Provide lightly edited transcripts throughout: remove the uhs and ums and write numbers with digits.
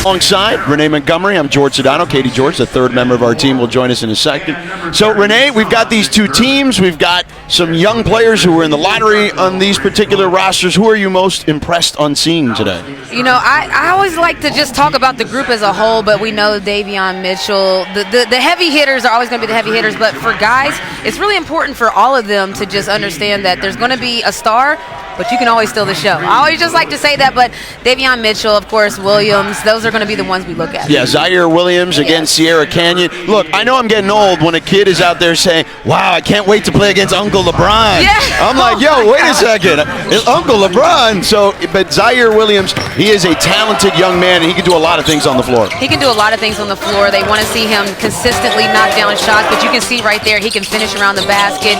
Alongside Renee Montgomery, I'm George Sedano. Katie George, the third member of our team, will join us in a second. So, Renee, we've got these two teams. We've got some young players who were in the lottery on these particular rosters. Who are you most impressed on seeing today? You know, I always like to just talk about the group as a whole, but we know Davion Mitchell, the heavy hitters are always going to be the heavy hitters, but for guys, it's really important for all of them to just understand that there's going to be a star, but you can always steal the show. I always just like to say that, but Davion Mitchell, of course, Williams, those are going to be the ones we look at. Yeah, Zaire Williams against Sierra Canyon. Look, I know I'm getting old when a kid is out there saying, wow, I can't wait to play against Uncle LeBron. Yeah. I'm like, yo, wait a second. It's Uncle LeBron. So, but Zaire Williams, he is a talented young man, and he can do a lot of things on the floor. He can do a lot of things on the floor. They want to see him consistently knock down shots, but you can see right there he can finish around the basket.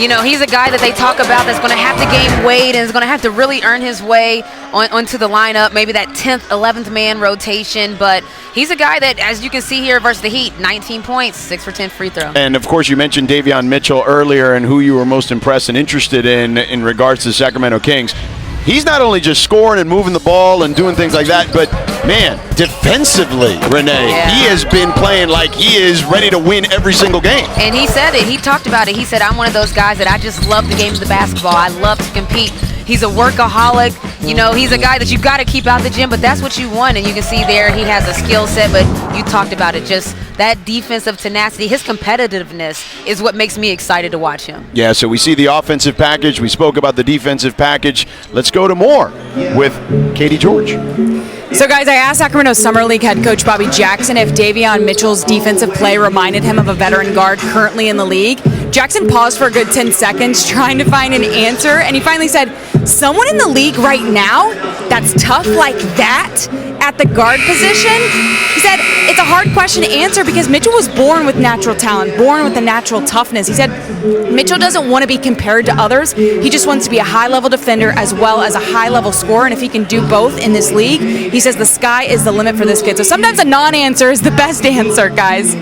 You know, he's a guy that they talk about that's going to have to gain weight and is going to have to really earn his way onto the lineup, maybe that 10th, 11th man rotation. But he's a guy that, as you can see here versus the Heat, 19 points, 6 for 10 free throw. And, of course, you mentioned Davion Mitchell earlier and who you were most impressed and interested in regards to the Sacramento Kings. He's not only just scoring and moving the ball and doing things like that, but, man, defensively, Renee, he has been playing like he is ready to win every single game. And he said it. He talked about it. He said, I'm one of those guys that I just love the game of the basketball. I love to compete. He's a workaholic. You know, he's a guy that you've got to keep out the gym, but that's what you want. And you can see there he has a skill set, but you talked about it, just that defensive tenacity, his competitiveness is what makes me excited to watch him. Yeah, so we see the offensive package. We spoke about the defensive package. Let's go to more with Katie George. So, guys, I asked Sacramento Summer League head coach Bobby Jackson if Davion Mitchell's defensive play reminded him of a veteran guard currently in the league. Jackson paused for a good 10 seconds trying to find an answer, and he finally said, someone in the league right now that's tough like that at the guard position? He said, it's a hard question to answer because Mitchell was born with natural talent, born with the natural toughness. He said Mitchell doesn't want to be compared to others. He just wants to be a high-level defender as well as a high-level scorer, and if he can do both in this league, he says the sky is the limit for this kid. So sometimes a non-answer is the best answer, guys.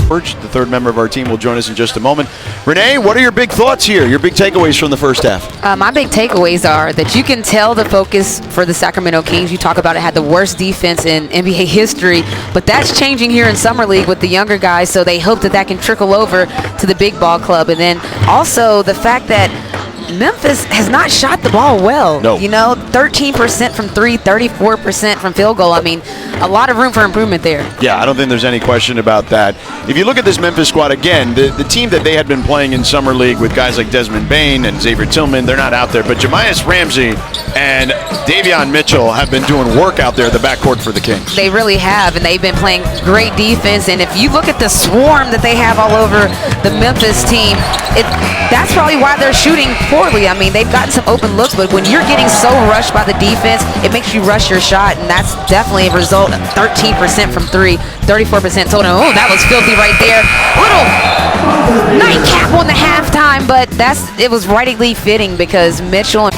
George, the third member of our team, will join us in just a moment. Renee, what are your big thoughts here? Your big takeaways from the first half? My big takeaways are that you can tell the focus for the Sacramento Kings. You talk about it had the worst defense in NBA history, but that's changing here in Summer League with the younger guys, so they hope that that can trickle over to the big ball club. And then also the fact that Memphis has not shot the ball well. No. 13% from three, 34% from field goal. I mean, a lot of room for improvement there. Yeah, I don't think there's any question about that. If you look at this Memphis squad, again, the team that they had been playing in Summer League with guys like Desmond Bain and Xavier Tillman, they're not out there. But Jamias Ramsey and Davion Mitchell have been doing work out there at the backcourt for the Kings. They really have, and they've been playing great defense. And if you look at the swarm that they have all over the Memphis team, that's probably why they're shooting poorly. I mean, they've gotten some open looks, but when you're getting so rushed by the defense, it makes you rush your shot, and that's definitely a result. 13% from three, 34% total. Oh, that was filthy right there. Little nightcap on the halftime, but it was rightly fitting because Mitchell and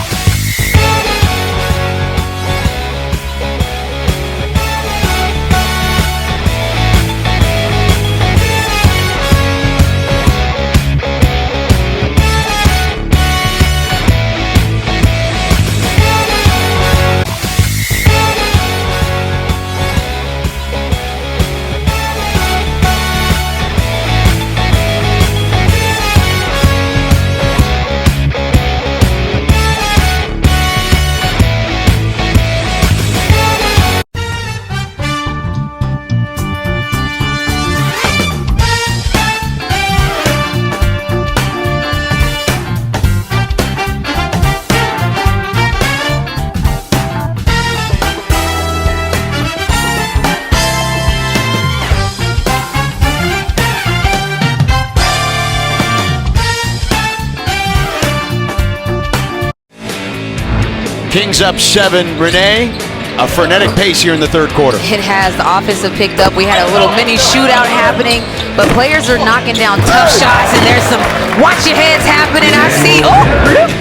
Kings up 7. Renee, a frenetic pace here in the third quarter. it has. The offense have picked up. We had a little mini shootout happening, but players are knocking down tough shots, and there's some watch your heads happening. I see. Oh,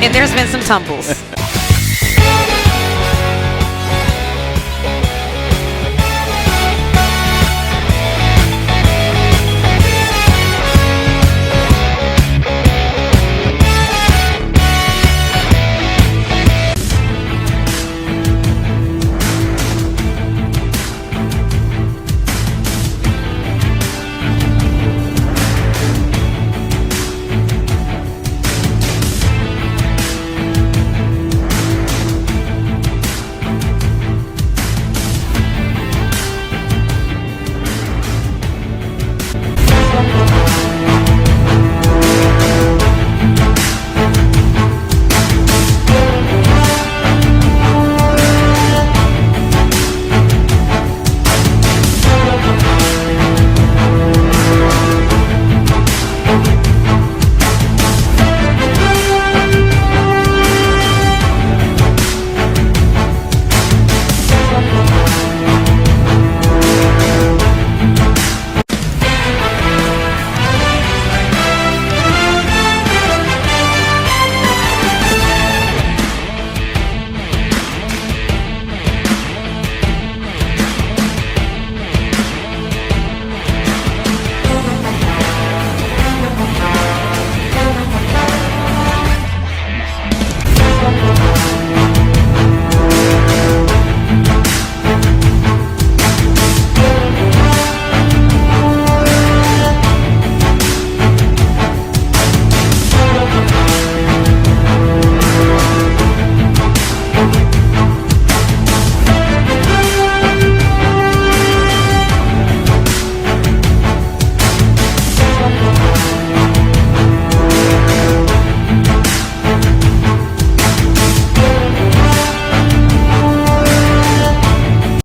and there's been some tumbles.